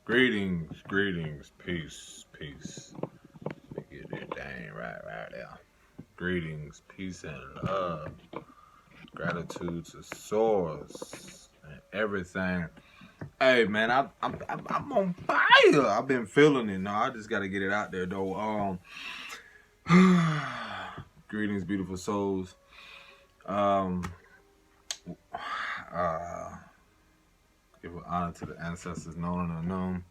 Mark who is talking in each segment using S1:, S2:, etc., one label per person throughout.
S1: Greetings, peace. Let me get that thing right there. Greetings, peace, and love. Gratitude to source and everything. Hey man, I'm on fire. I've been feeling it. Now I just gotta get it out there though. Greetings, beautiful souls. Um, uh, Give honor to the ancestors known and unknown.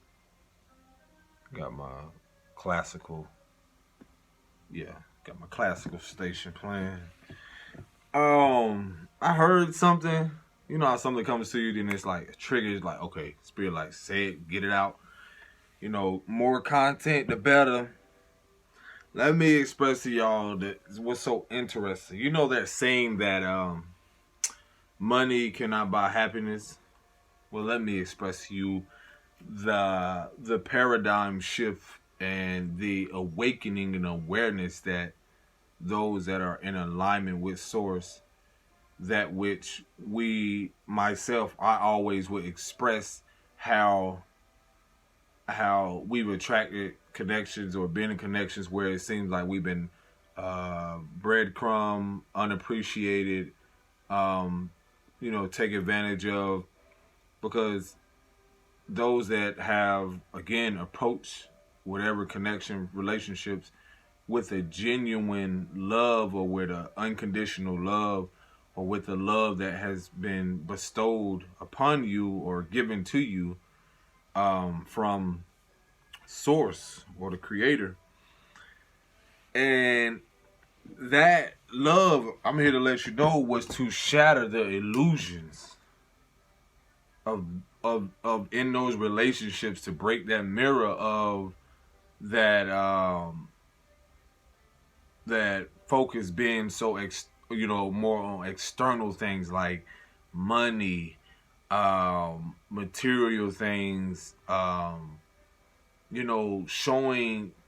S1: Got my classical, got my classical station playing. I heard something. You know how something comes to you, then it's like triggers. Like, okay, spirit, like say it, get it out. You know, more content, the better. Let me express to y'all that what's so interesting. You know that saying that money cannot buy happiness. Well, let me express to you the paradigm shift and the awakening and awareness that those that are in alignment with source, that which I always would express how we've attracted connections or been in connections where it seems like we've been breadcrumb, unappreciated, take advantage of, because those that have, again, approached whatever connection, relationships with a genuine love, or with an unconditional love, or with the love that has been bestowed upon you or given to you from source or the creator. And that love, I'm here to let you know, was to shatter the illusions of in those relationships, to break that mirror of that that focus being so more on external things like money, material things,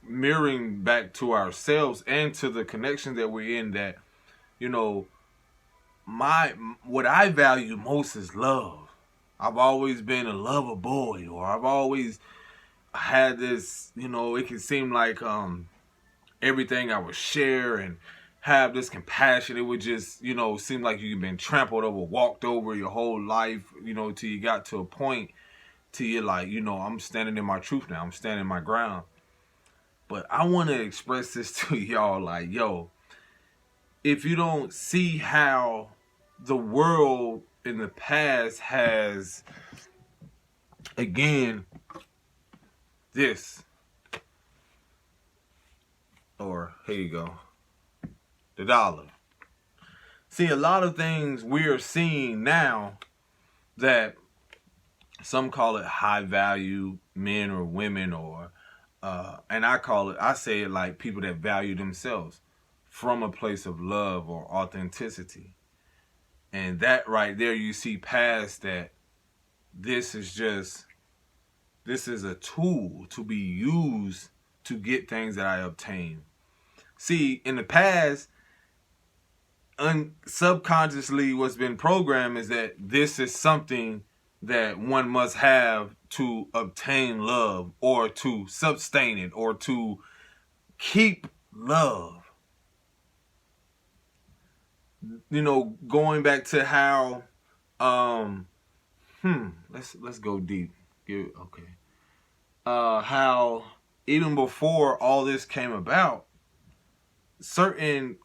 S1: mirroring back to ourselves and to the connection that we're in, that what I value most is love. I've always been a lover boy, or I've always had this, it can seem like everything I would share and have this compassion, it would just, seem like you've been trampled over, walked over your whole life, till you got to a point till you're like, I'm standing in my truth now. I'm standing my ground. But I want to express this to y'all, like, yo, if you don't see how the world in the past has, again, this, or here you go, the dollar. See, a lot of things we are seeing now that some call it high value men or women, or and I say it like people that value themselves from a place of love or authenticity. And that right there, you see past that. This is a tool to be used to get things that I obtain. See, in the past, subconsciously what's been programmed is that this is something that one must have to obtain love, or to sustain it, or to keep love. Going back to how let's go deep. Okay. How even before all this came about, certain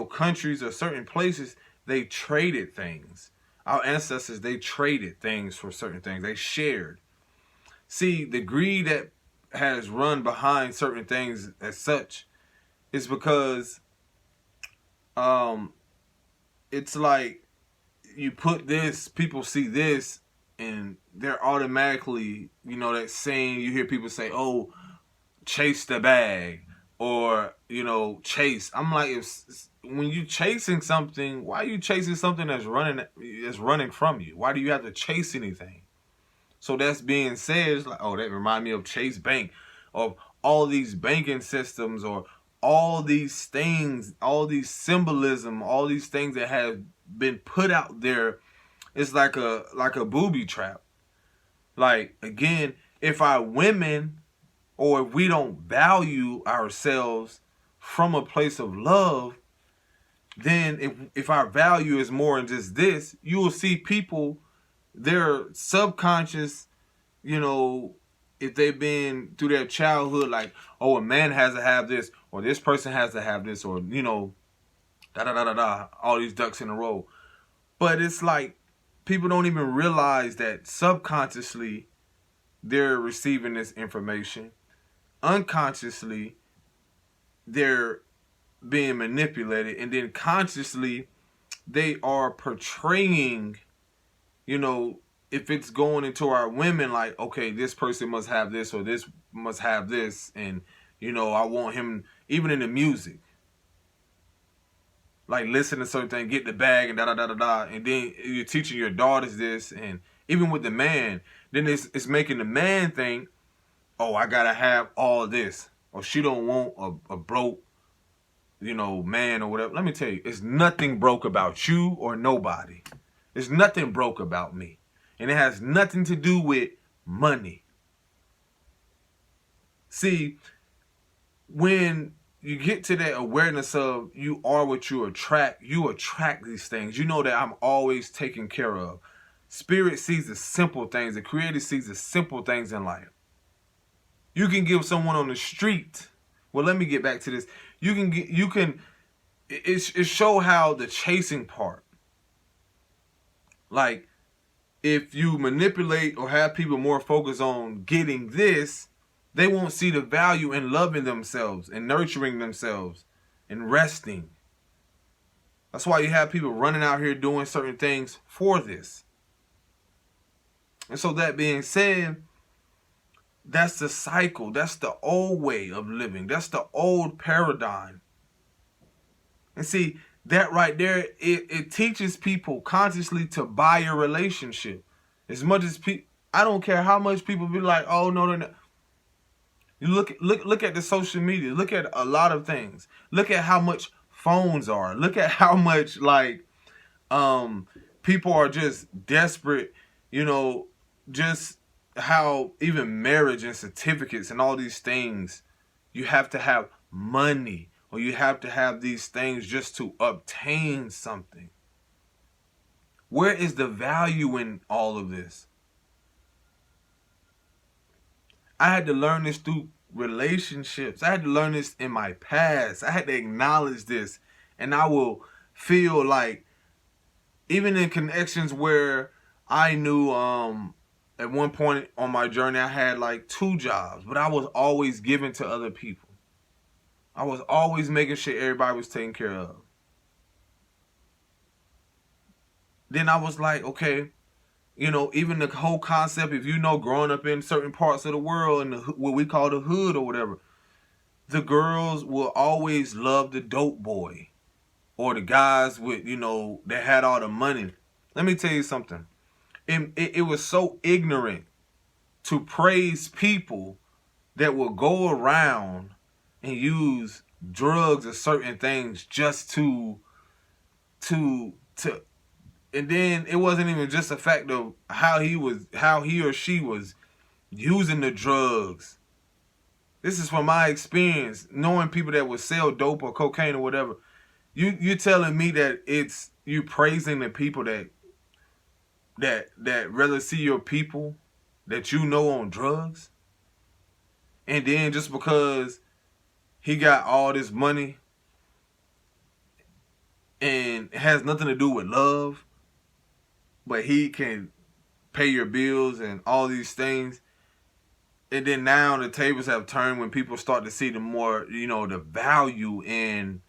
S1: countries or certain places, they traded things. Our ancestors, they traded things for certain things. They shared. See, the greed that has run behind certain things as such is because it's like you put this, people see this, and they're automatically, that saying you hear people say, oh, chase the bag, or, chase. I'm like, when you chasing something, why are you chasing something that's running from you? Why do you have to chase anything? So that's being said, it's like, oh, that remind me of Chase Bank, of all these banking systems, or all these things, all these symbolism, all these things that have been put out there. It's like a booby trap. Like, again, if our women, or if we don't value ourselves from a place of love, then if our value is more than just this, you will see people, their subconscious, you know, if they've been through their childhood, like, oh, a man has to have this, or this person has to have this, or, you know, da da da da da, all these ducks in a row. But it's like people don't even realize that subconsciously they're receiving this information. Unconsciously, they're being manipulated, and then consciously they are portraying, you know, if it's going into our women, like, okay, this person must have this, or this must have this, and, you know, I want him, even in the music, like, listen to certain things, get the bag, and da da da da da, and then you're teaching your daughters this, and even with the man, then it's making the man think, oh, I gotta have all this, or she don't want a broke, you know, man or whatever. Let me tell you, it's nothing broke about you or nobody. There's nothing broke about me. And it has nothing to do with money. See, when you get to that awareness of you are what you attract these things. You know that I'm always taken care of. Spirit sees the simple things. The Creator sees the simple things in life. You can give someone on the street. Well, let me get back to this. It show how the chasing part. Like, if you manipulate or have people more focused on getting this, they won't see the value in loving themselves and nurturing themselves and resting. That's why you have people running out here doing certain things for this. And so that being said, that's the cycle. That's the old way of living. That's the old paradigm. And see, that right there, it teaches people consciously to buy a relationship. As much as people, I don't care how much people be like, oh, no, they're not. You look at the social media. Look at a lot of things. Look at how much phones are. Look at how much, like, people are just desperate, you know, just how even marriage and certificates and all these things, you have to have money, or you have to have these things just to obtain something. Where is the value in all of this? I had to learn this through relationships. I had to learn this in my past. I had to acknowledge this. And I will feel like, even in connections where I knew, at one point on my journey, I had like 2 jobs, but I was always giving to other people. I was always making sure everybody was taken care of. Then I was like, okay, you know, even the whole concept, if you know, growing up in certain parts of the world, in what we call the hood or whatever, the girls will always love the dope boy, or the guys with, you know, that had all the money. Let me tell you something. It was so ignorant to praise people that will go around and use drugs or certain things just to and then it wasn't even just the fact of how he or she was using the drugs. This is from my experience, knowing people that would sell dope or cocaine or whatever. You telling me that it's you praising the people that rather see your people that you know on drugs? And then just because he got all this money and it has nothing to do with love, but he can pay your bills and all these things. And then now the tables have turned when people start to see the more, you know, the value in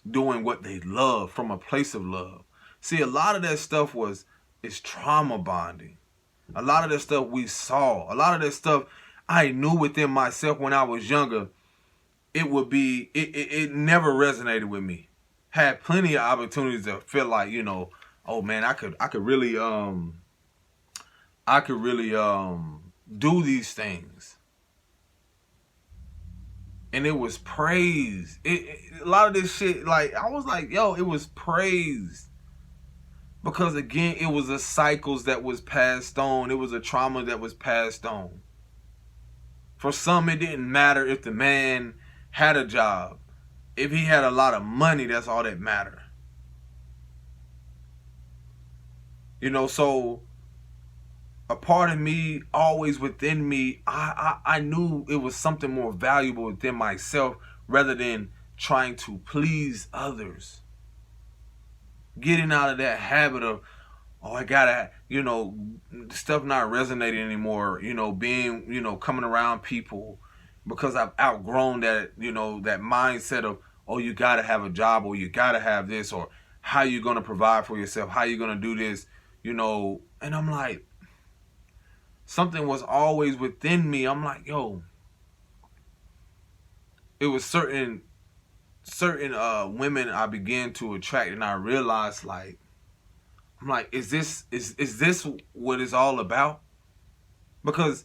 S1: doing what they love from a place of love. See, a lot of that stuff is trauma bonding. A lot of that stuff we saw. A lot of that stuff I knew within myself when I was younger. It never resonated with me. Had plenty of opportunities to feel like, you know, oh man, I could really do these things. And it was praised. A lot of this shit, like, I was like, yo, it was praised. Because again, it was the cycles that was passed on. It was a trauma that was passed on. For some, it didn't matter if the man had a job. If he had a lot of money, that's all that mattered. You know, so a part of me, always within me, I knew it was something more valuable within myself rather than trying to please others. Getting out of that habit of, oh, I gotta, stuff not resonating anymore, being, coming around people because I've outgrown that, that mindset of, oh, you gotta have a job, or you gotta have this, or how you gonna provide for yourself, how you gonna do this, and I'm like, something was always within me. I'm like, yo, it was certain women I began to attract, and I realized, like, I'm like, is this what it's all about? Because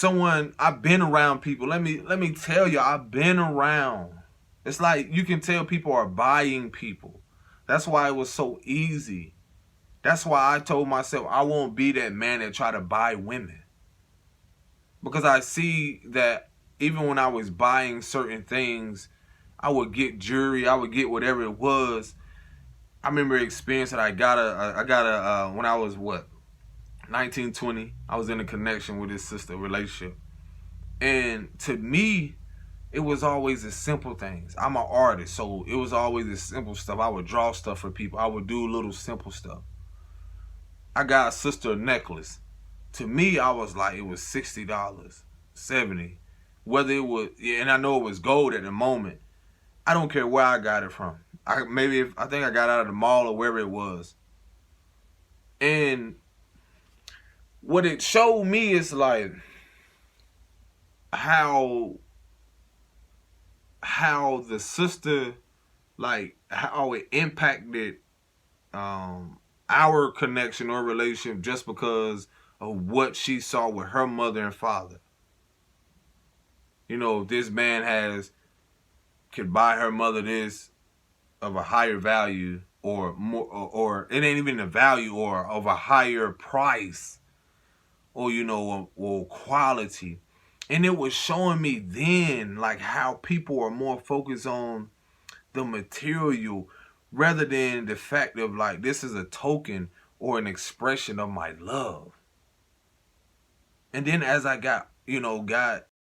S1: I've been around people. Let me tell you, I've been around. It's like you can tell people are buying people. That's why it was so easy. That's why I told myself I won't be that man that try to buy women. Because I see that even when I was buying certain things, I would get jewelry, I would get whatever it was. I remember experiencing I got a when I was 19, 20, I was in a connection with this sister, relationship. And to me, it was always the simple things. I'm an artist, so it was always the simple stuff. I would draw stuff for people. I would do little simple stuff. I got a sister a necklace. To me, I was like, it was $60, $70. Whether it was, and I know it was gold at the moment. I don't care where I got it from. I think I got it out of the mall or wherever it was. And what it showed me is like how the sister, like how it impacted our connection or relationship just because of what she saw with her mother and father. This man could buy her mother this of a higher value, or more, or it ain't even a value, or of a higher price, or or quality. And it was showing me then like how people are more focused on the material rather than the fact of like, this is a token or an expression of my love. And then as I got